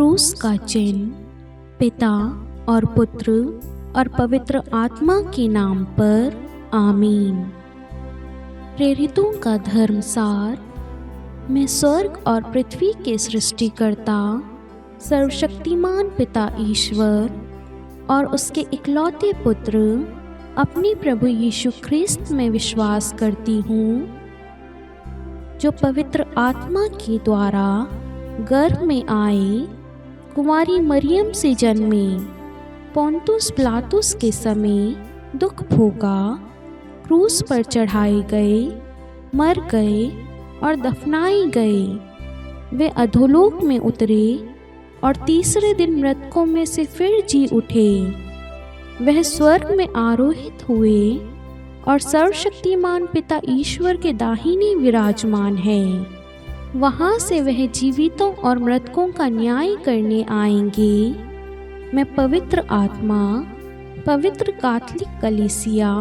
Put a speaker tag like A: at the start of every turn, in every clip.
A: क्रूस का चिन्ह पिता और पुत्र और पवित्र आत्मा के नाम पर आमीन। प्रेरितों का धर्मसार। मैं स्वर्ग और पृथ्वी के सृष्टिकर्ता सर्वशक्तिमान पिता ईश्वर और उसके इकलौते पुत्र अपने प्रभु यीशु ख्रिस्त में विश्वास करती हूँ, जो पवित्र आत्मा के द्वारा गर्भ में आए, कुंवारी मरियम से जन्मे, पोंतुस पिलातुस के समय दुख भोगा, क्रूस पर चढ़ाए गए, मर गए और दफनाए गए। वे अधोलोक में उतरे और तीसरे दिन मृतकों में से फिर जी उठे। वह स्वर्ग में आरोहित हुए और सर्वशक्तिमान पिता ईश्वर के दाहिने विराजमान है। वहाँ से वह जीवितों और मृतकों का न्याय करने आएंगे। मैं पवित्र आत्मा, पवित्र कैथोलिक कलीसिया,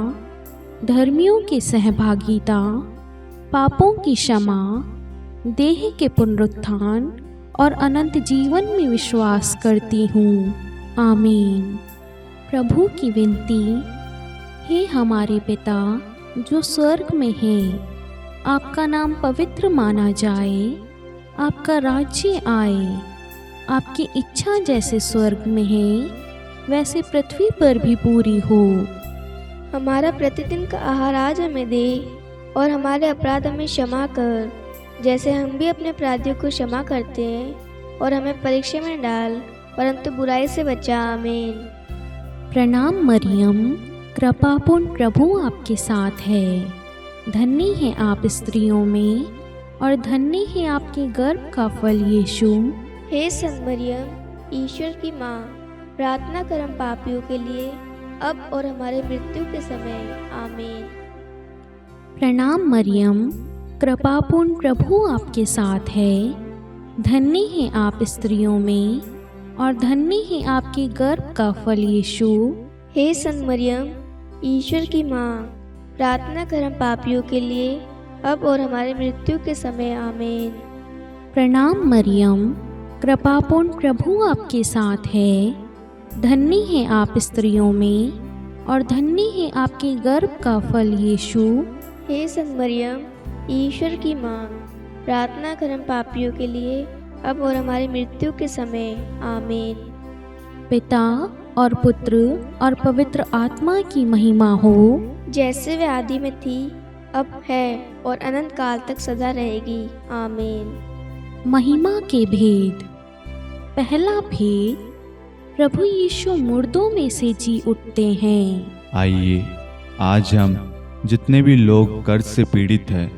A: धर्मियों की सहभागिता, पापों की क्षमा, देह के पुनरुत्थान और अनंत जीवन में विश्वास करती हूँ। आमीन। प्रभु की विनती। हे हमारे पिता जो स्वर्ग में है, आपका नाम पवित्र माना जाए, आपका राज्य आए, आपकी इच्छा जैसे स्वर्ग में है वैसे पृथ्वी पर भी पूरी हो।
B: हमारा प्रतिदिन का आहार आज हमें दे और हमारे अपराध हमें क्षमा कर, जैसे हम भी अपने अपराधियों को क्षमा करते हैं, और हमें परीक्षा में डाल परंतु बुराई से बचा। आमीन।
A: प्रणाम मरियम, कृपापूर्ण प्रभु आपके साथ है। धन्य है आप स्त्रियों में और धन्य है आपके गर्भ का फल यीशु।
B: हे संत मरियम, ईश्वर की माँ, प्रार्थना कर हम पापियों के लिए, अब और हमारे मृत्यु के समय। आमीन।
A: प्रणाम मरियम, कृपापूर्ण प्रभु आपके साथ है। धन्य है आप स्त्रियों में और धन्य है आपके गर्भ का फल यीशु।
B: हे संत मरियम, ईश्वर की माँ, प्रार्थना कर हम पापियों के लिए, अब और हमारे मृत्यु के समय। आमीन।
A: प्रणाम मरियम, कृपापूर्ण प्रभु आपके साथ है। धन्य है आप स्त्रियों में और धन्य है आपके गर्भ का फल यीशु।
B: हे संत मरियम, ईश्वर की माँ, प्रार्थना कर हम पापियों के लिए, अब और हमारी मृत्यु के समय। आमीन।
A: पिता और पुत्र और पवित्र आत्मा की महिमा हो,
B: जैसे वे आदि में थी, अब है और अनंत काल तक सदा रहेगी। आमीन।
A: महिमा के भेद। पहला भेद, प्रभु यीशु मुर्दों में से जी उठते हैं।
C: आइए आज हम जितने भी लोग कर्ज से पीड़ित हैं,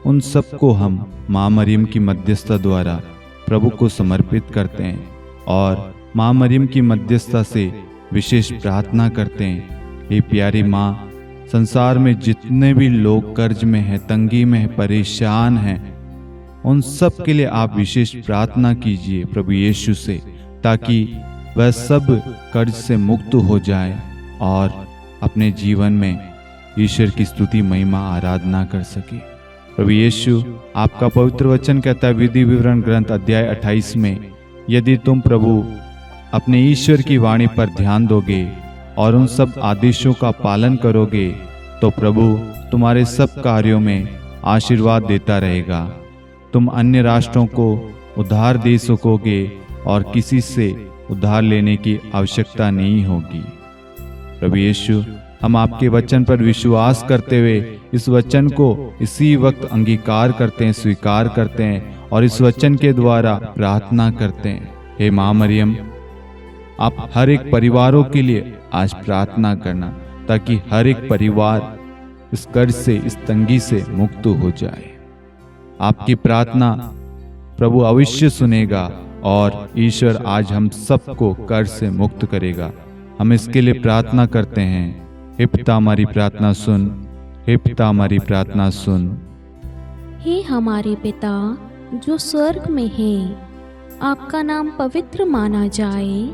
C: उन सबको हम माँ मरियम की मध्यस्थता द्वारा प्रभु को समर्पित करते हैं और माँ मरियम की मध्यस्थता से विशेष प्रार्थना करते हैं। हे प्यारी माँ, संसार में जितने भी लोग कर्ज में हैं, तंगी में हैं, परेशान हैं, उन सब के लिए आप विशेष प्रार्थना कीजिए प्रभु यीशु से, ताकि वह सब कर्ज से मुक्त हो जाए और अपने जीवन में ईश्वर की स्तुति, महिमा, आराधना कर सके। प्रभु यीशु, आपका पवित्र वचन कहता है विधि विवरण ग्रंथ अध्याय 28 में, यदि तुम प्रभु अपने ईश्वर की वाणी पर ध्यान दोगे और उन सब आदेशों का पालन करोगे तो प्रभु तुम्हारे सब कार्यों में आशीर्वाद देता रहेगा। तुम अन्य राष्ट्रों को उधार दे सकोगे और किसी से उधार लेने की आवश्यकता नहीं होगी। प्रभु यीशु, हम आपके वचन पर विश्वास करते हुए इस वचन को इसी वक्त अंगीकार करते हैं, स्वीकार करते हैं और इस वचन के द्वारा प्रार्थना करते हैं। हे माँ मरियम, आप हर एक परिवारों के लिए आज प्रार्थना करना, ताकि हर एक परिवार इस कर्ज से, इस तंगी से मुक्त हो जाए। आपकी प्रार्थना प्रभु अवश्य सुनेगा और ईश्वर आज हम सबको कर्ज से मुक्त करेगा। हम इसके लिए प्रार्थना करते हैं। हे पिता, हमारी प्रार्थना सुन। हे पिता, हमारी प्रार्थना सुन।
A: हे हमारे पिता जो स्वर्ग में है, आपका नाम पवित्र माना जाए,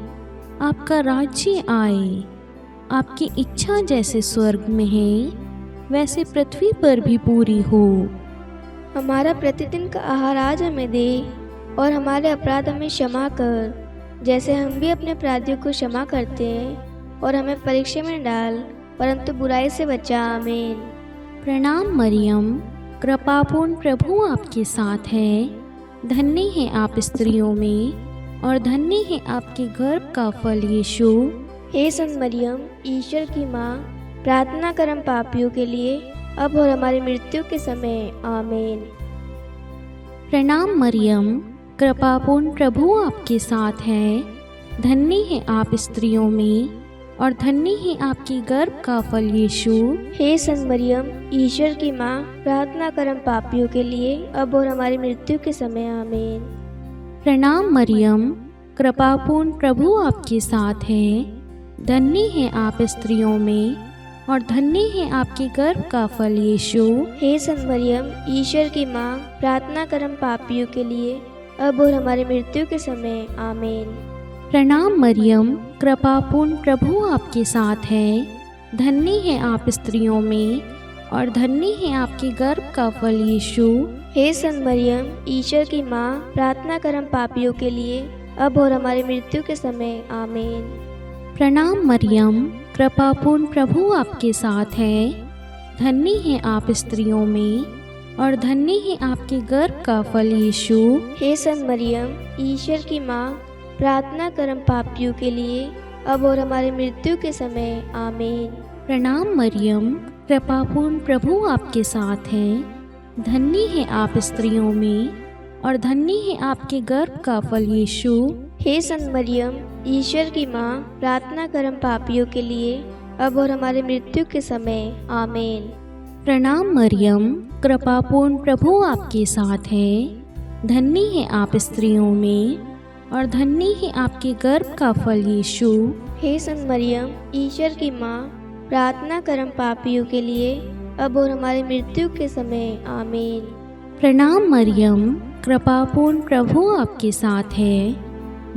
A: आपका राज्य आए, आपकी इच्छा जैसे स्वर्ग में है वैसे पृथ्वी पर भी पूरी हो।
B: हमारा प्रतिदिन का आहार आज हमें दे और हमारे अपराध हमें क्षमा कर, जैसे हम भी अपने अपराधियों को क्षमा करते हैं, और हमें परीक्षा में न डाल, परंतु बुराई से बचा। आमीन।
A: प्रणाम मरियम, कृपापूर्ण प्रभु आपके साथ है। धन्य है आप स्त्रियों में और धन्य है आपके गर्भ का फल यीशु।
B: हे संत मरियम, ईश्वर की माँ, प्रार्थना कर हम पापियों के लिए, अब और हमारी मृत्यु के समय। आमीन।
A: प्रणाम मरियम, कृपापूर्ण प्रभु आपके साथ है। धन्य है आप स्त्रियों में और धन्य है आपके गर्भ का फल यीशु।
B: हे संत मरियम, ईश्वर की माँ, प्रार्थना कर हम पापियों के लिए, अब और हमारी मृत्यु के समय। आमीन।
A: प्रणाम मरियम, कृपापूर्ण प्रभु आपके साथ है। धन्य है आप स्त्रियों में और धन्य है आपके गर्भ का फल यीशु।
B: हे संत मरियम, ईश्वर की माँ, प्रार्थना कर हम पापियों के लिए, अब और हमारी मृत्यु के समय। आमीन।
A: प्रणाम मरियम, कृपापूर्ण प्रभु आपके साथ है। धन्य है आप स्त्रियों में और धन्य है आपके गर्भ का फल यीशु।
B: हे संत मरियम, ईश्वर की माँ, प्रार्थना कर हम पापियों के लिए, अब और हमारी मृत्यु के समय। आमीन।
A: प्रणाम मरियम, कृपापूर्ण प्रभु आपके साथ है। धन्य है आप स्त्रियों में और धन्य है आपके गर्भ का फल यीशु।
B: हे संत मरियम, ईश्वर की माँ, प्रार्थना कर हम पापियों के लिए, अब और हमारी मृत्यु के समय। आमीन।
A: प्रणाम मरियम, कृपापूर्ण प्रभु आपके साथ है। धन्य है आप स्त्रियों में और धन्य है आपके गर्भ का फल यीशु।
B: हे संत मरियम, ईश्वर की माँ, प्रार्थना कर हम पापियों के लिए, अब और हमारी मृत्यु के समय। आमीन।
A: प्रणाम मरियम, कृपापूर्ण प्रभु आपके साथ है। धन्य है आप स्त्रियों में और धन्य है आपके गर्भ का फल यीशु।
B: हे संत मरियम, ईश्वर की माँ, प्रार्थना कर हम पापियों के लिए, अब और हमारी मृत्यु के समय। आमीन।
A: प्रणाम मरियम, कृपापूर्ण प्रभु आपके साथ है।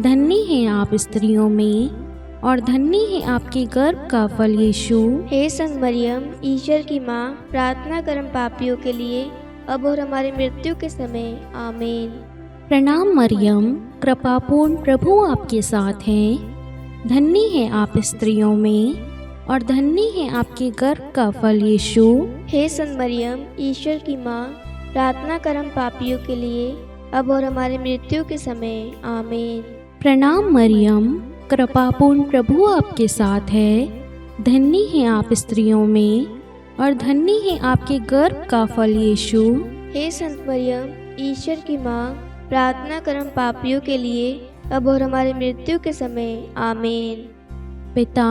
A: धन्य है आप स्त्रियों में और धन्य है आपके गर्भ का फल यीशु।
B: हे संत मरियम, ईश्वर की माँ, प्रार्थना कर हम पापियों के लिए, अब और हमारी मृत्यु के समय। आमीन।
A: प्रणाम मरियम, कृपापूर्ण प्रभु आपके साथ है। धन्य है आप स्त्रियों में और धन्य है आपके गर्भ का फल यीशु।
B: हे संत मरियम, ईश्वर की माँ, प्रार्थना कर हम पापियों के लिए, अब और हमारी मृत्यु के समय। आमीन।
A: प्रणाम मरियम, कृपापूर्ण प्रभु आपके साथ है। धन्य है आप स्त्रियों में और धन्य है आपके गर्भ का फल यीशु।
B: हे संत मरियम, ईश्वर की माँ, प्रार्थना कर हम पापियों के लिए, अब और हमारी मृत्यु के समय। आमीन।
A: पिता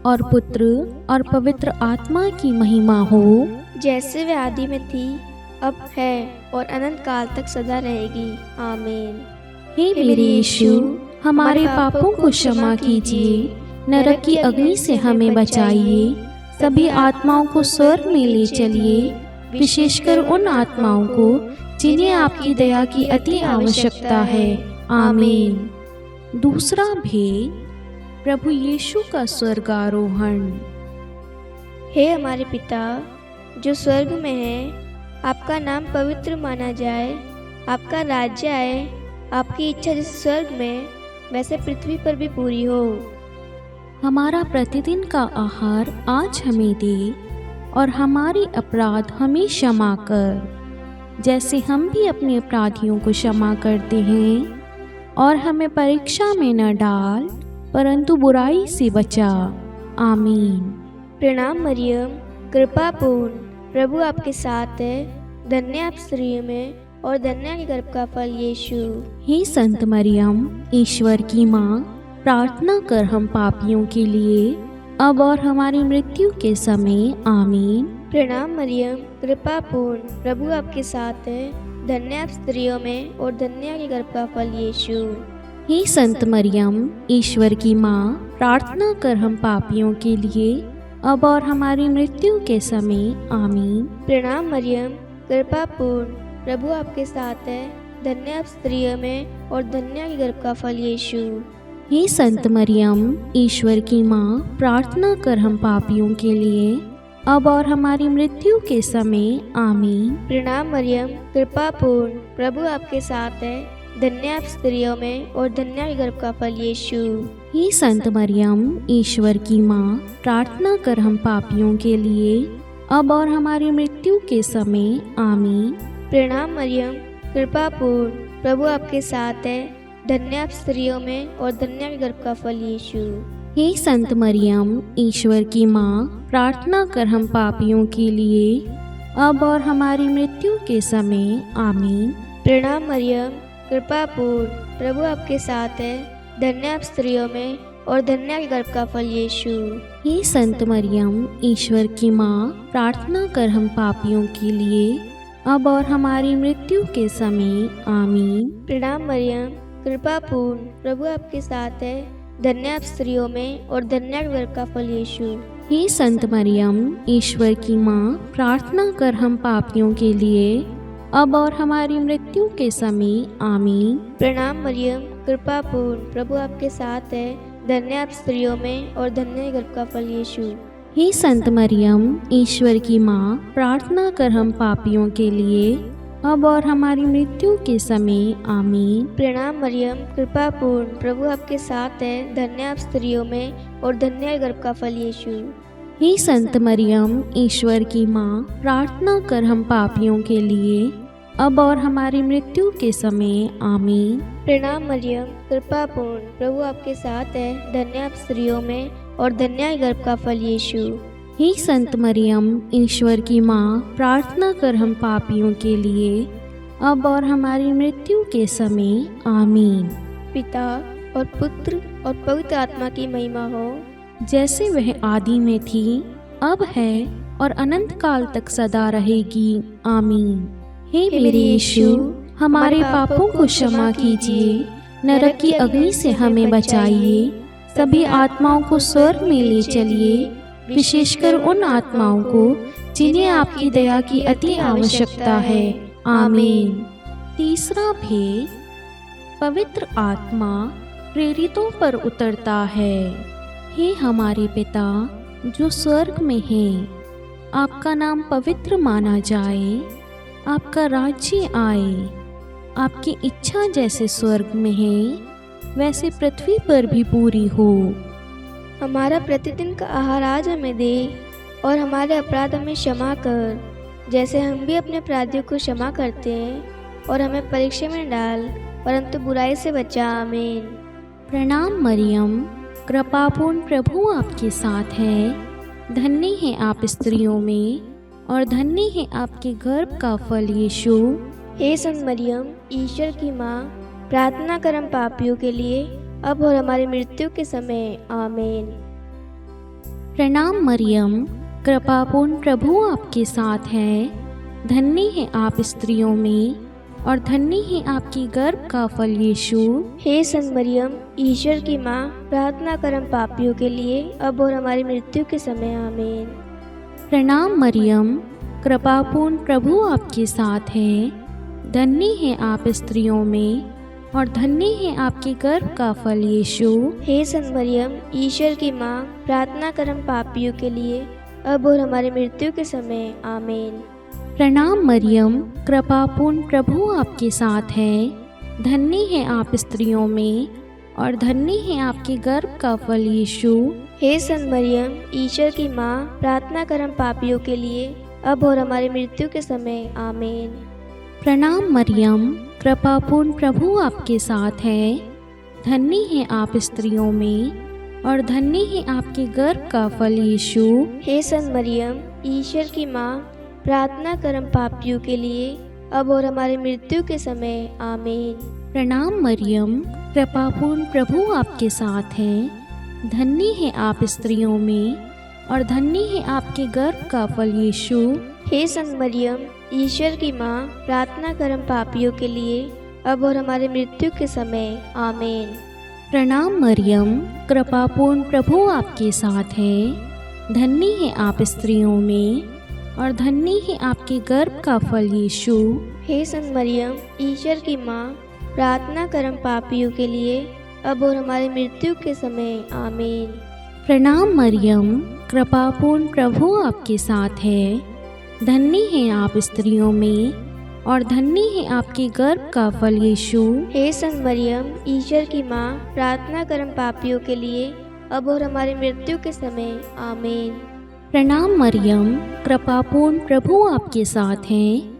A: और पुत्र और पवित्र आत्मा की महिमा हो,
B: जैसे वे आदि में थी, अब है और अनंत काल तक सदा रहेगी। आमीन।
A: हे मेरे यीशु, हमारे पापों को क्षमा कीजिए, नरक की अग्नि से हमें बचाइए, सभी आत्माओं को स्वर्ग में ले चलिए, विशेषकर उन आत्माओं को जिन्हें आपकी दया की अति आवश्यकता है। आमीन। दूसरा भेद, प्रभु यीशु का स्वर्गारोहण।
B: हे हमारे पिता जो स्वर्ग में है, आपका नाम पवित्र माना जाए, आपका राज्य आए, आपकी इच्छा जैसे स्वर्ग में वैसे पृथ्वी पर भी पूरी हो।
A: हमारा प्रतिदिन का आहार आज हमें दे और हमारे अपराध हमें क्षमा कर, जैसे हम भी अपने अपराधियों को क्षमा करते हैं, और हमें परीक्षा में न डाल परंतु बुराई से बचा। आमीन।
B: प्रणाम मरियम, कृपा पूर्ण, प्रभु आपके साथ है। धन्य आप स्त्रियों में और धन्य के गर्भ का फल यीशु।
A: हे संत मरियम, ईश्वर की माँ, प्रार्थना कर हम पापियों के लिए, अब और हमारी मृत्यु के समय। आमीन।
B: प्रणाम मरियम, कृपा पूर्ण, प्रभु आपके साथ है। धन्य आप स्त्रियों में और धन्य के गर्भ का फल यीशु।
A: हे संत मरियम, ईश्वर की माँ, प्रार्थना कर हम पापियों के लिए, अब और हमारी मृत्यु के समय। आमीन।
B: प्रणाम मरियम, कृपा पूर्ण, प्रभु आपके साथ है। धन्य आप स्त्रियों में और धन्य के गर्भ का फल यीशु।
A: हे संत मरियम, ईश्वर की माँ, प्रार्थना कर हम पापियों के लिए, अब और हमारी मृत्यु के समय। आमीन।
B: प्रणाम मरियम, कृपा पूर्ण, प्रभु आपके साथ है। धन्य आप स्त्रियों में और धन्य आपके गर्भ का फल यीशु।
A: हे संत मरियम, ईश्वर की माँ, प्रार्थना कर हम पापियों के लिए अब और हमारी मृत्यु के समय। आमीन।
B: प्रणाम मरियम, कृपा पूर्ण, प्रभु आपके साथ है। धन्य आप स्त्रियों में और धन्य आपके गर्भ का फल यीशु।
A: हे संत मरियम, ईश्वर की माँ, प्रार्थना कर हम पापियों के लिए अब और हमारी मृत्यु के समय। आमीन।
B: प्रणाम मरियम, कृपा पूर्ण, प्रभु आपके साथ है। धन्य आप स्त्रियों में और धन्य आपके गर्भ का फल यीशु।
A: हे संत मरियम, ईश्वर की माँ, प्रार्थना कर हम पापियों के लिए अब और हमारी मृत्यु के समय। आमीन।
B: प्रणाम मरियम, कृपा पूर्ण, प्रभु आपके साथ है। धन्य आप स्त्रियों में और धन्य आपके गर्भ का फल यीशु।
A: हे संत मरियम, ईश्वर की माँ, प्रार्थना कर हम पापियों के लिए अब और हमारी मृत्यु के समय। आमीन।
B: प्रणाम मरियम, कृपा पूर्ण, प्रभु आपके साथ है। धन्य आप स्त्रियों में और धन्य गर्भ का फल यीशु।
A: हे संत मरियम, ईश्वर की माँ, प्रार्थना कर हम पापियों के लिए अब और हमारी मृत्यु के समय। आमीन।
B: प्रणाम मरियम, कृपा पूर्ण, प्रभु आपके साथ है। धन्य आप स्त्रियों में और धन्य गर्भ का फल यीशु।
A: हे संत मरियम, ईश्वर की माँ, प्रार्थना कर हम पापियों के लिए अब और हमारी मृत्यु के समय। आमीन।
B: प्रणाम मरियम, कृपा पूर्ण, प्रभु आपके साथ है। धन्य आप स्त्रियों में और धन्य गर्भ का फल यीशु।
A: हे संत मरियम, ईश्वर की माँ, प्रार्थना कर हम पापियों के लिए अब और हमारी मृत्यु के समय। आमीन।
B: पिता और पुत्र और पवित्र आत्मा की महिमा हो,
A: जैसे वह आदि में थी, अब है और अनंत काल तक सदा रहेगी। आमीन। हे मेरे यीशु, हमारे पापों को क्षमा कीजिए, नरक की अग्नि से हमें बचाइए, सभी आत्माओं को स्वर्ग में ले चलिए, विशेषकर उन आत्माओं को जिन्हें आपकी दया की अति आवश्यकता है। आमीन। तीसरा भेद, पवित्र आत्मा प्रेरितों पर उतरता है। हे हमारे पिता जो स्वर्ग में हैं, आपका नाम पवित्र माना जाए, आपका राज्य आए, आपकी इच्छा जैसे स्वर्ग में है वैसे पृथ्वी पर भी पूरी हो।
B: हमारा प्रतिदिन का आहार आज हमें दे और हमारे अपराध हमें क्षमा कर, जैसे हम भी अपने अपराधियों को क्षमा करते हैं, और हमें परीक्षा में डाल परंतु बुराई से बचा। आमीन।
A: प्रणाम मरियम, कृपापूर्ण, प्रभु आपके साथ है। धन्य है आप स्त्रियों में और धन्य है आपके गर्भ का फल यीशु।
B: हे संत मरियम, ईश्वर की माँ, प्रार्थना कर हम पापियों के लिए अब और हमारी मृत्यु के समय। आमीन।
A: प्रणाम मरियम, कृपापूर्ण, प्रभु आपके साथ है। धन्य है आप स्त्रियों में और धन्य है आपकी गर्भ का फल यीशु।
B: हे संत मरियम, ईश्वर की माँ, प्रार्थना कर हम पापियों के लिए अब और हमारी मृत्यु के समय। आमीन।
A: प्रणाम मरियम, कृपापूर्ण, प्रभु आपके साथ है। धन्य है आप स्त्रियों में और धन्य है आपके गर्भ का फल यीशु।
B: हे संत मरियम, ईश्वर की माँ, प्रार्थना कर हम पापियों के लिए अब और हमारी मृत्यु के समय। आमीन।
A: प्रणाम मरियम, कृपापूर्ण, प्रभु आपके साथ है। धन्य है आप स्त्रियों में और धन्य है आपके गर्भ का फल यीशु।
B: हे संत मरियम, ईश्वर की माँ, प्रार्थना कर हम पापियों के लिए अब और हमारी मृत्यु के समय। आमीन।
A: प्रणाम मरियम, कृपापूर्ण, प्रभु आपके साथ है। धन्य है आप स्त्रियों में और धन्य है आपके गर्भ का फल यीशु।
B: हे संत मरियम, ईश्वर की माँ, प्रार्थना कर हम पापियों के लिए अब और हमारी मृत्यु के समय। आमीन।
A: प्रणाम मरियम, कृपापूर्ण, प्रभु आपके साथ है। धन्य है आप स्त्रियों में और धन्य है आपके गर्भ का फल यीशु।
B: हे संत मरियम, ईश्वर की माँ, प्रार्थना कर हम पापियों के लिए अब और हमारी मृत्यु के समय। आमीन।
A: प्रणाम मरियम, कृपापूर्ण, प्रभु आपके साथ है। धन्य है आप स्त्रियों में और धन्य है आपके गर्भ का फल यीशु।
B: हे संत मरियम, ईश्वर की माँ, प्रार्थना कर हम पापियों के लिए अब और हमारी मृत्यु के समय। आमीन।
A: प्रणाम मरियम, कृपापूर्ण, प्रभु आपके साथ है। धन्य है आप स्त्रियों में और धन्य है आपके गर्भ का फल यीशु।
B: हे संत मरियम, ईश्वर की माँ, प्रार्थना कर हम पापियों के लिए, अब और हमारी मृत्यु के समय, आमीन।
A: प्रणाम मरियम, कृपापूर्ण प्रभु आपके साथ हैं।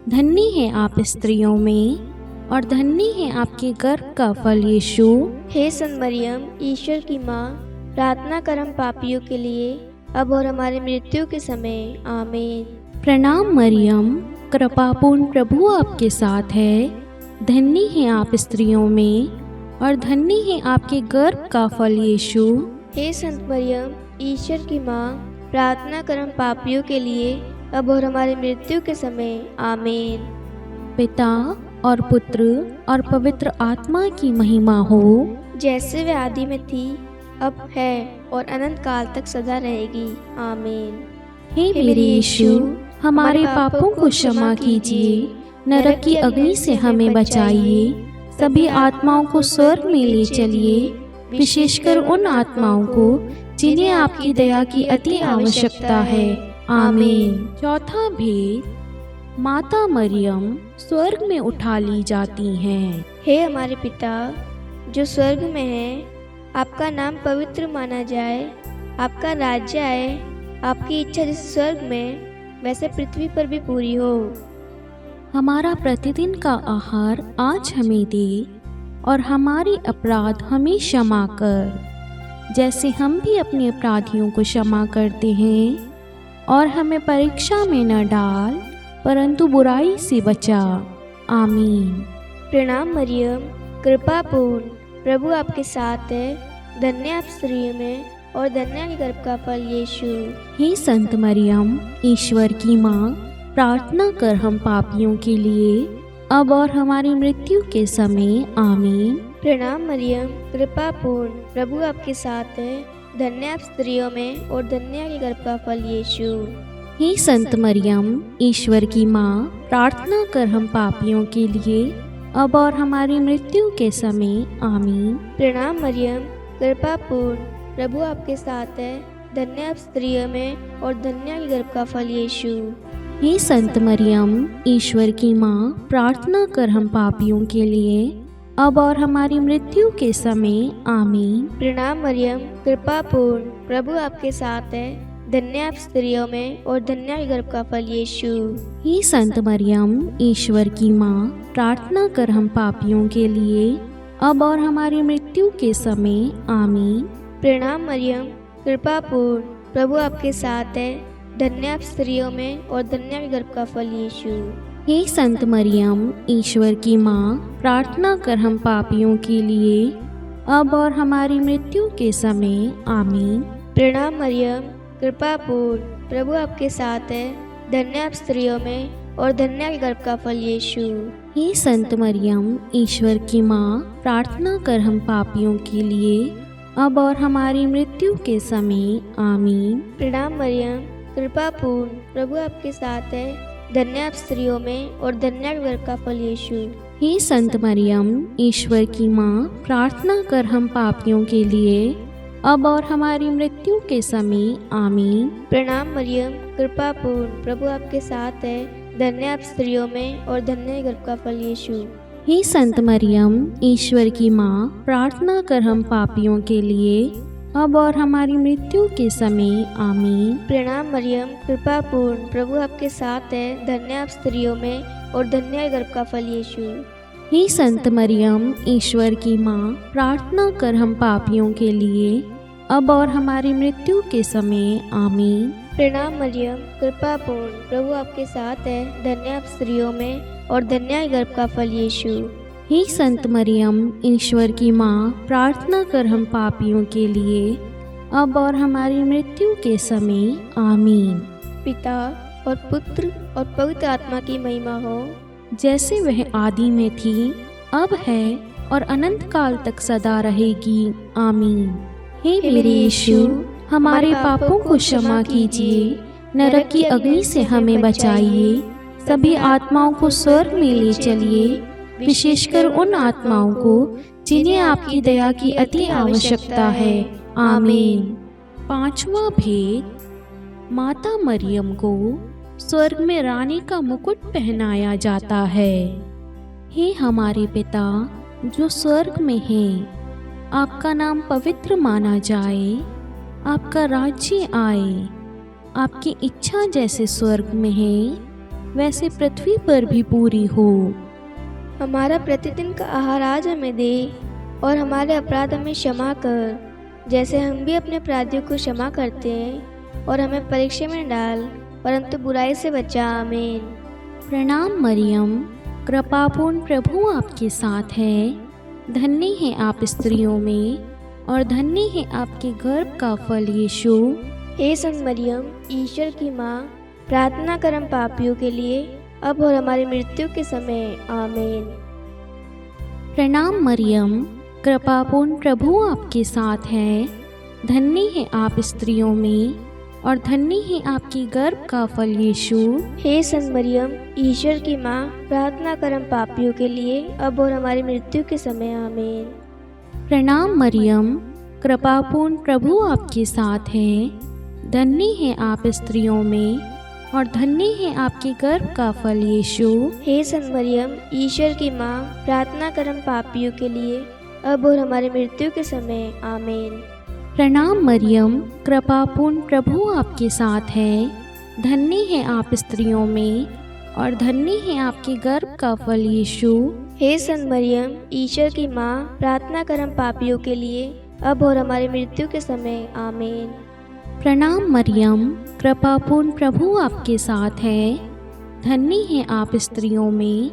A: धन्य है आप स्त्रियों में और धन्य है आपके गर्भ का फल यीशु।
B: हे संत मरियम, ईश्वर की माँ, प्रार्थना कर हम पापियों के लिए, अब और हमारी मृत्यु के समय, आमीन।
A: प्रणाम मरियम, कृपापूर्ण प्रभु आपके साथ है। धन्य है आप स्त्रियों में और धन्य है आपके गर्भ का फल यीशु।
B: हे संत मरियम, ईश्वर की माँ, प्रार्थना कर हम पापियों के लिए, अब और हमारी मृत्यु के समय, आमीन।
A: पिता और पुत्र और पवित्र आत्मा की महिमा हो,
B: जैसे वे आदि में थी, अब है और अनंत काल तक सदा रहेगी, आमीन।
A: हे मेरे यीशु, हमारे पापों को क्षमा कीजिए, नरक की अग्नि से हमें बचाइए, सभी आत्माओं को स्वर्ग में ले चलिए, विशेषकर उन आत्माओं को जिन्हें आपकी दया की अति आवश्यकता है, आमीन। चौथा भेद, माता मरियम स्वर्ग में उठा ली जाती हैं।
B: हे हमारे पिता जो स्वर्ग में है, आपका नाम पवित्र माना जाए, आपका राज्य आए, आपकी इच्छा जैसे स्वर्ग में वैसे पृथ्वी पर भी पूरी हो।
A: हमारा प्रतिदिन का आहार आज हमें दे और हमारे अपराध हमें क्षमा कर, जैसे हम भी अपने अपराधियों को क्षमा करते हैं, और हमें परीक्षा में न डाल परंतु बुराई से बचा, आमीन।
B: प्रणाम मरियम, कृपा पूर्ण, प्रभु आपके साथ है, धन्य आप स्त्रियों में और धन्य आपके गर्भ का फल यीशु।
A: हे संत मरियम, ईश्वर की माँ, प्रार्थना कर हम पापियों के लिए, अब और हमारी मृत्यु के समय, आमीन।
B: प्रणाम मरियम, कृपा पूर्ण, प्रभु आपके साथ है, धन्य आप स्त्रियों में और धन्य आपके गर्भ का फल यीशु।
A: हे संत मरियम, ईश्वर की माँ, प्रार्थना कर हम पापियों के लिए, अब और हमारी मृत्यु के समय, आमीन।
B: प्रणाम मरियम, कृपा पूर्ण, प्रभु आपके साथ है, धन्य आप स्त्रियों में और धन्य आपके गर्भ का फल यीशु।
A: हे संत मरियम, ईश्वर की माँ, प्रार्थना कर हम पापियों के लिए, अब और हमारी मृत्यु के समय, आमीन।
B: प्रणाम मरियम, कृपा पूर्ण, प्रभु आपके साथ है, धन्य आप स्त्रियों में और धन्य आपके गर्भ का फल यीशु।
A: हे संत मरियम, ईश्वर की माँ, प्रार्थना कर हम पापियों के लिए, अब और हमारी मृत्यु के समय, आमीन।
B: प्रणाम मरियम, कृपा पूर्ण, प्रभु आपके साथ है, धन्य आप स्त्रियों में और धन्य आपके गर्भ का फल यीशु।
A: हे संत मरियम, ईश्वर की माँ, प्रार्थना कर हम पापियों के लिए, अब और हमारी मृत्यु के समय, आमीन।
B: प्रणाम मरियम, कृपा पूर्ण, प्रभु आपके साथ है, धन्य आप स्त्रियों में और धन्य आपके गर्भ का फल यीशु।
A: हे संत मरियम, ईश्वर की माँ, प्रार्थना कर हम पापियों के लिए, अब और हमारी मृत्यु के समय, आमीन।
B: प्रणाम मरियम, कृपा पूर्ण, प्रभु आपके साथ है, धन्य आप स्त्रियों में और धन्य आपके गर्भ का फल यीशु।
A: हे संत मरियम, ईश्वर की माँ, प्रार्थना कर हम पापियों के लिए, अब और हमारी मृत्यु के समय, आमीन।
B: प्रणाम मरियम, कृपा पूर्ण, प्रभु आपके साथ है, धन्य आप स्त्रियों में और धन्य आपके गर्भ का फल यीशु।
A: हे संत मरियम, ईश्वर की माँ, प्रार्थना कर हम पापियों के लिए, अब और हमारी मृत्यु के समय, आमीन।
B: प्रणाम मरियम, कृपा पूर्ण, प्रभु आपके साथ है, धन्य आप स्त्रियों में और धन्य आपके गर्भ का फल यीशु।
A: हे संत मरियम, ईश्वर की माँ, प्रार्थना कर हम पापियों के लिए, अब और हमारी मृत्यु के समय, आमीन।
B: प्रणाम मरियम, कृपा पूर्ण, प्रभु आपके साथ है, धन्य आप स्त्रियों में और धन्य आपके गर्भ का फल यीशु।
A: हे संत मरियम, ईश्वर की माँ, प्रार्थना कर हम पापियों के लिए, अब और हमारी मृत्यु के समय, आमीन।
B: पिता और पुत्र और पवित्र आत्मा की महिमा हो,
A: जैसे वह आदि में थी, अब है और अनंत काल तक सदा रहेगी, आमीन। हे मेरे यीशु, हमारे पापों को क्षमा कीजिए, नरक की अग्नि से हमें बचाइए, सभी आत्माओं को स्वर्ग में ले चलिए, विशेषकर उन आत्माओं को जिन्हें आपकी दया की अति आवश्यकता है, आमीन। पांचवा भेद, माता मरियम को स्वर्ग में रानी का मुकुट पहनाया जाता है। हे हमारे पिता जो स्वर्ग में है, आपका नाम पवित्र माना जाए, आपका राज्य आए, आपकी इच्छा जैसे स्वर्ग में है वैसे पृथ्वी पर भी पूरी हो।
B: हमारा प्रतिदिन का आहार आज हमें दे और हमारे अपराध हमें क्षमा कर, जैसे हम भी अपने अपराधियों को क्षमा करते हैं, और हमें परीक्षा में डाल परंतु बुराई से बचा। आमीन।
A: प्रणाम मरियम, कृपापूर्ण प्रभु आपके साथ है। धन्य है आप स्त्रियों में और धन्य है आपके गर्भ का फल यीशु।
B: हे संत मरियम, ईश्वर की माँ, प्रार्थना कर हम पापियों के लिए अब और हमारी मृत्यु के समय। आमीन।
A: प्रणाम मरियम, कृपापूर्ण प्रभु आपके साथ है। धन्य है आप स्त्रियों में और धन्य है आपकी गर्भ का फल यीशु।
B: हे संत मरियम, ईश्वर की माँ, प्रार्थना कर हम पापियों के लिए अब और हमारी मृत्यु के समय। आमीन।
A: प्रणाम मरियम, कृपापूर्ण प्रभु आपके साथ है। धन्य है आप स्त्रियों में और धन्य है आपके गर्भ का फल यीशु।
B: हे संत मरियम, ईश्वर की माँ, प्रार्थना कर हम पापियों के लिए अब और हमारी मृत्यु के समय। आमीन।
A: प्रणाम मरियम, कृपापूर्ण प्रभु आपके साथ है। धन्य है आप स्त्रियों में और धन्य है आपके गर्भ का फल यीशु।
B: हे संत मरियम, ईश्वर की माँ, प्रार्थना कर हम पापियों के लिए अब और हमारी मृत्यु के समय। आमीन।
A: प्रणाम मरियम, कृपापूर्ण प्रभु आपके साथ है। धन्य है आप स्त्रियों में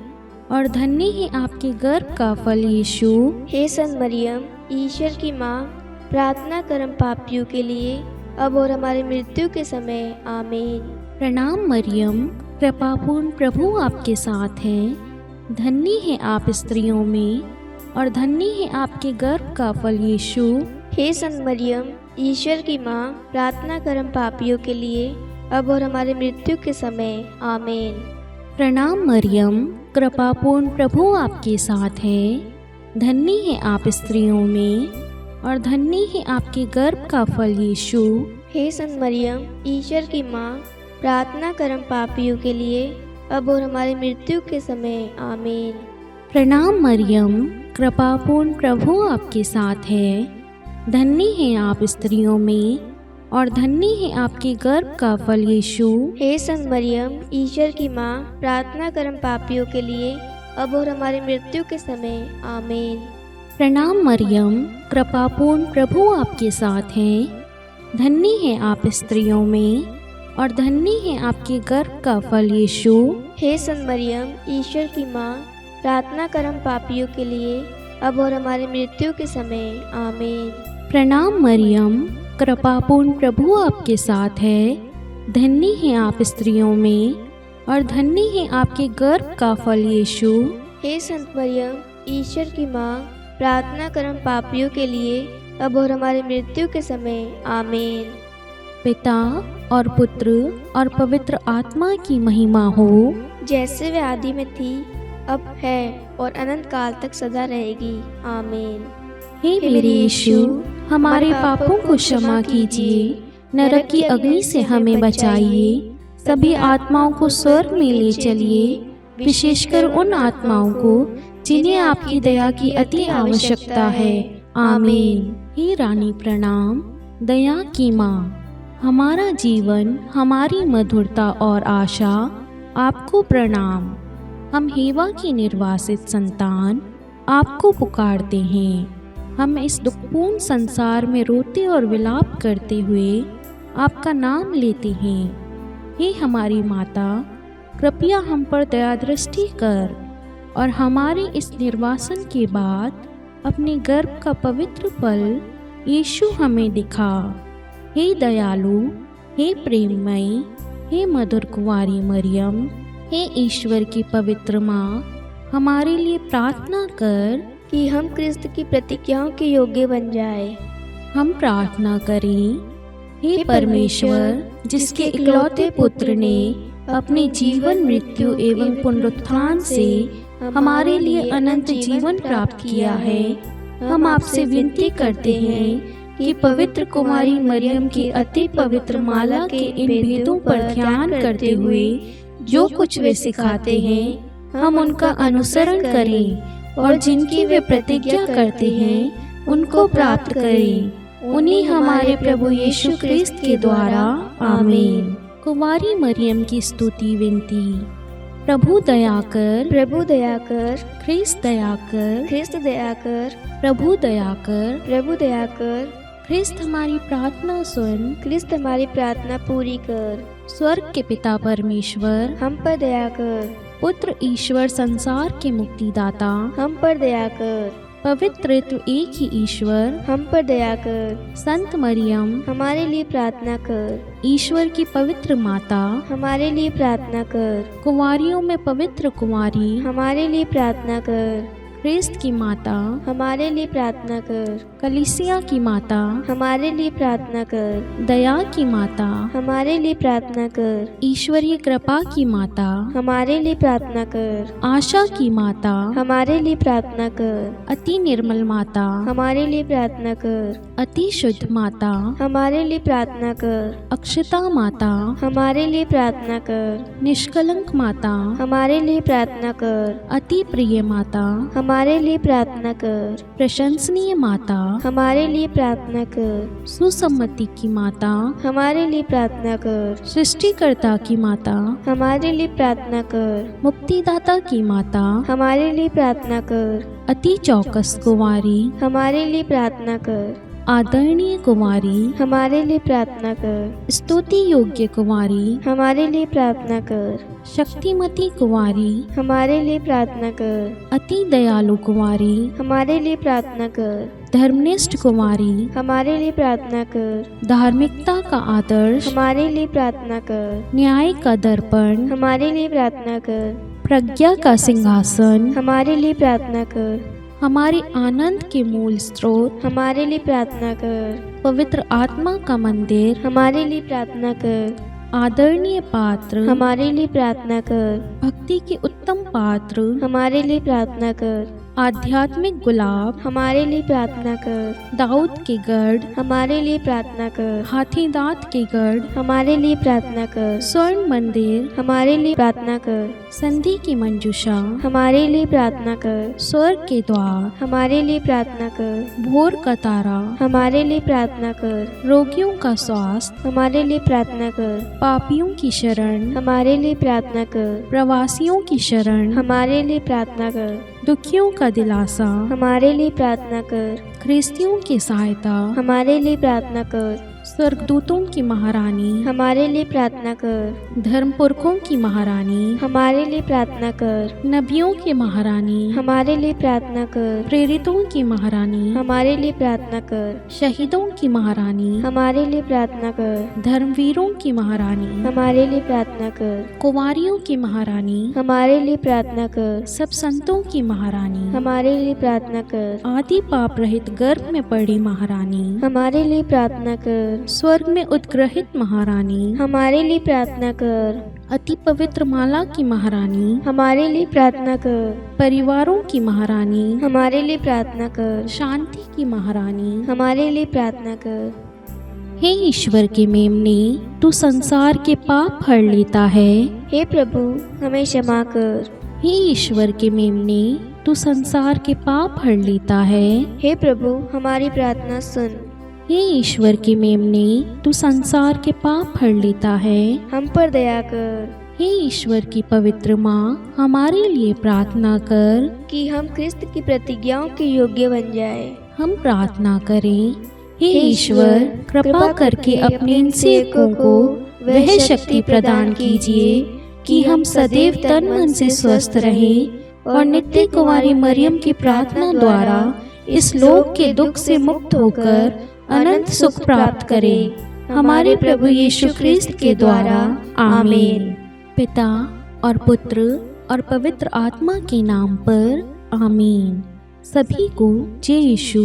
A: और धन्य है आपके गर्भ का फल यीशु।
B: हे संत मरियम, ईश्वर की माँ, प्रार्थना कर हम पापियों के लिए अब और हमारी मृत्यु के समय। आमीन।
A: प्रणाम मरियम, कृपापूर्ण प्रभु आपके साथ है। धन्य है आप स्त्रियों में और धन्य है आपके गर्भ का फल यीशु।
B: हे संत मरियम, ईश्वर की माँ, प्रार्थना कर हम पापियों के लिए अब और हमारी मृत्यु के समय। आमीन।
A: प्रणाम मरियम, कृपापूर्ण प्रभु आपके साथ है। धन्य है आप स्त्रियों में और धन्य है आपके गर्भ का फल यीशु।
B: हे संत मरियम, ईश्वर की माँ, प्रार्थना कर हम पापियों के लिए अब और हमारी मृत्यु के समय। आमीन।
A: प्रणाम मरियम, कृपापूर्ण प्रभु आपके साथ है। धन्य है आप स्त्रियों में और धन्य है आपके गर्भ का फल यीशु।
B: हे संत मरियम, ईश्वर की माँ, प्रार्थना कर हम पापियों के लिए अब और हमारी मृत्यु के समय। आमीन।
A: प्रणाम मरियम, कृपापूर्ण प्रभु आपके साथ हैं। धन्य है आप स्त्रियों में और धन्य है आपके गर्भ का फल यीशु।
B: हे संत मरियम, ईश्वर की माँ, प्रार्थना कर हम पापियों के लिए अब और हमारी मृत्यु के समय। आमीन।
A: प्रणाम मरियम, कृपापूर्ण प्रभु आपके साथ है। धन्य है आप स्त्रियों में और धन्य है आपके गर्भ का फल यीशु।
B: हे संत मरियम, ईश्वर की माँ, प्रार्थना कर हम पापियों के लिए अब और हमारी मृत्यु के समय। आमीन।
A: पिता और पुत्र और पवित्र आत्मा की महिमा हो,
B: जैसे वे आदि में थी, अब है और अनंत काल तक सदा रहेगी। आमीन।
A: हे मेरे यीशु, हमारे पापों को क्षमा कीजिए, नरक की अग्नि से हमें बचाइए, सभी आत्माओं को स्वर्ग में ले चलिए, विशेषकर उन आत्माओं को जिन्हें आपकी दया की अति आवश्यकता है। आमीन। हे रानी प्रणाम, दया की माँ, हमारा जीवन, हमारी मधुरता और आशा, आपको प्रणाम। हम हेवा की निर्वासित संतान आपको पुकारते हैं। हम इस दुखपूर्ण संसार में रोते और विलाप करते हुए आपका नाम लेते हैं। हे हमारी माता, कृपया हम पर दया दृष्टि कर और हमारे इस निर्वासन के बाद अपने गर्भ का पवित्र फल यीशु हमें दिखा। हे दयालु, हे प्रेममयी, हे मधुर कुंवारी मरियम, हे ईश्वर की पवित्र माँ, हमारे लिए प्रार्थना कर
B: कि हम क्रिस्त की प्रतिज्ञाओं के योग्य बन जाए।
A: हम प्रार्थना करें। हे परमेश्वर, जिसके इकलौते पुत्र ने अपने जीवन, मृत्यु एवं पुनरुत्थान से हमारे लिए अनंत जीवन प्राप्त किया है, हम आपसे विनती करते हैं कि पवित्र कुमारी मरियम की अति पवित्र माला के इन भेदों पर ध्यान करते हुए जो कुछ वे सिखाते हैं हम उनका अनुसरण करें और जिनकी वे प्रतिज्ञा करते हैं उनको प्राप्त करें। उन्हीं हमारे प्रभु यीशु क्रिस्त के द्वारा आमीन। कुमारी मरियम की स्तुति विनती। प्रभु दया कर,
B: प्रभु दया कर,
A: ख्रिस्त दया कर,
B: ख्रिस्त दया कर,
A: प्रभु दया कर,
B: प्रभु दया कर,
A: ख्रिस्त हमारी प्रार्थना सुन,
B: ख्रिस्त हमारी प्रार्थना पूरी कर।
A: स्वर्ग के पिता परमेश्वर,
B: हम पर दया कर,
A: पुत्र ईश्वर संसार के मुक्तिदाता,
B: हम पर दया कर,
A: पवित्र एक ही ईश्वर,
B: हम पर दया कर।
A: संत मरियम,
B: हमारे लिए प्रार्थना कर,
A: ईश्वर की पवित्र माता,
B: हमारे लिए प्रार्थना कर,
A: कुंवारियों में पवित्र कुंवारी,
B: हमारे लिए प्रार्थना कर,
A: ख्रिस्त की माता,
B: हमारे लिए प्रार्थना कर,
A: कलीसिया की माता,
B: हमारे लिए प्रार्थना कर,
A: दया की माता,
B: हमारे लिए प्रार्थना कर,
A: ईश्वरीय कृपा की माता,
B: हमारे लिए प्रार्थना कर,
A: आशा की माता,
B: हमारे लिए प्रार्थना कर,
A: अति निर्मल माता,
B: हमारे लिए प्रार्थना कर,
A: अति शुद्ध माता,
B: हमारे लिए प्रार्थना कर,
A: अक्षता माता,
B: हमारे लिए प्रार्थना कर,
A: निष्कलंक माता,
B: हमारे लिए प्रार्थना कर,
A: अति प्रिय माता,
B: हमारे लिए प्रार्थना कर,
A: प्रशंसनीय माता,
B: हमारे लिए प्रार्थना कर,
A: सुसम्मति की माता,
B: हमारे लिए प्रार्थना कर,
A: सृष्टिकर्ता की माता,
B: हमारे लिए प्रार्थना कर,
A: मुक्तिदाता की माता,
B: हमारे लिए प्रार्थना कर,
A: अति चौकस कुंवारी,
B: हमारे लिए प्रार्थना कर,
A: आदरणीय कुमारी,
B: हमारे लिए प्रार्थना कर,
A: स्तुति योग्य कुमारी,
B: हमारे लिए प्रार्थना कर,
A: शक्तिमती कुमारी,
B: हमारे लिए प्रार्थना कर,
A: अति दयालु कुमारी,
B: हमारे लिए प्रार्थना कर,
A: धर्मनिष्ठ कुमारी,
B: हमारे लिए प्रार्थना कर,
A: धार्मिकता का आदर्श,
B: हमारे लिए प्रार्थना कर,
A: न्याय का दर्पण,
B: हमारे लिए प्रार्थना कर,
A: प्रज्ञा का सिंहासन,
B: हमारे लिए प्रार्थना कर,
A: हमारे आनंद के मूल स्रोत,
B: हमारे लिए प्रार्थना कर,
A: पवित्र आत्मा का मंदिर,
B: हमारे लिए प्रार्थना कर,
A: आदरणीय पात्र,
B: हमारे लिए प्रार्थना कर,
A: भक्ति के उत्तम पात्र,
B: हमारे लिए प्रार्थना कर,
A: आध्यात्मिक गुलाब,
B: हमारे लिए प्रार्थना कर,
A: दाऊद के गढ़,
B: हमारे लिए प्रार्थना कर,
A: हाथी दांत के गढ़,
B: हमारे लिए प्रार्थना कर,
A: स्वर्ण मंदिर,
B: हमारे लिए प्रार्थना कर,
A: संधि की मंजूषा,
B: हमारे लिए प्रार्थना कर,
A: स्वर्ग के द्वार,
B: हमारे लिए प्रार्थना कर,
A: भोर का तारा,
B: हमारे लिए प्रार्थना कर,
A: रोगियों का स्वास्थ्य,
B: हमारे लिए प्रार्थना कर,
A: पापियों की शरण,
B: हमारे लिए प्रार्थना कर,
A: प्रवासियों की शरण,
B: हमारे लिए प्रार्थना कर,
A: दुखियों का दिलासा,
B: हमारे लिए प्रार्थना कर,
A: ख्रिस्तियों की सहायता,
B: हमारे लिए प्रार्थना कर,
A: स्वर्गदूतों की महारानी,
B: हमारे लिए प्रार्थना कर,
A: धर्मपुरखों की महारानी,
B: हमारे लिए प्रार्थना कर,
A: नबियों की महारानी,
B: हमारे लिए प्रार्थना कर,
A: प्रेरितों की महारानी,
B: हमारे लिए प्रार्थना कर,
A: शहीदों की महारानी,
B: हमारे लिए प्रार्थना कर,
A: धर्मवीरों की महारानी,
B: हमारे लिए प्रार्थना कर,
A: कुंवारियों की महारानी,
B: हमारे लिए प्रार्थना कर,
A: सब संतों की महारानी,
B: हमारे लिए प्रार्थना कर,
A: आदि पाप रहित गर्भ में पड़ी महारानी,
B: हमारे लिए प्रार्थना कर,
A: स्वर्ग में उद्ग्रहित महारानी,
B: हमारे लिए प्रार्थना कर,
A: अति पवित्र माला की महारानी,
B: हमारे लिए प्रार्थना कर,
A: परिवारों की महारानी,
B: हमारे लिए प्रार्थना कर,
A: शांति की महारानी,
B: हमारे लिए प्रार्थना कर।
A: हे ईश्वर के मेमने, तू संसार के पाप हर लेता है।
B: हे प्रभु, हमें क्षमा कर।
A: हे ईश्वर के मेमने, तू संसार के पाप हर लेता है।
B: हे प्रभु, हमारी प्रार्थना सुन।
A: हे ईश्वर के मेमने, तू संसार के पाप हर लेता है।
B: हम पर दया कर।
A: हे ईश्वर की पवित्र माँ, हमारे लिए प्रार्थना कर
B: कि हम क्रिस्त की प्रतिज्ञाओं के योग्य बन जाए।
A: हम प्रार्थना करें। हे ईश्वर, कृपा करके अपने इन सेवकों को वह शक्ति प्रदान कीजिए कि हम सदैव तन मन से स्वस्थ रहें और नित्य कुंवारी मरियम की प्रार्थना द्वारा इस लोक के दुख से मुक्त होकर अनंत सुख प्राप्त करें। हमारे प्रभु यीशु ख्रिस्त के द्वारा आमीन। पिता और पुत्र और पवित्र आत्मा के नाम पर आमीन। सभी को जय यीशु।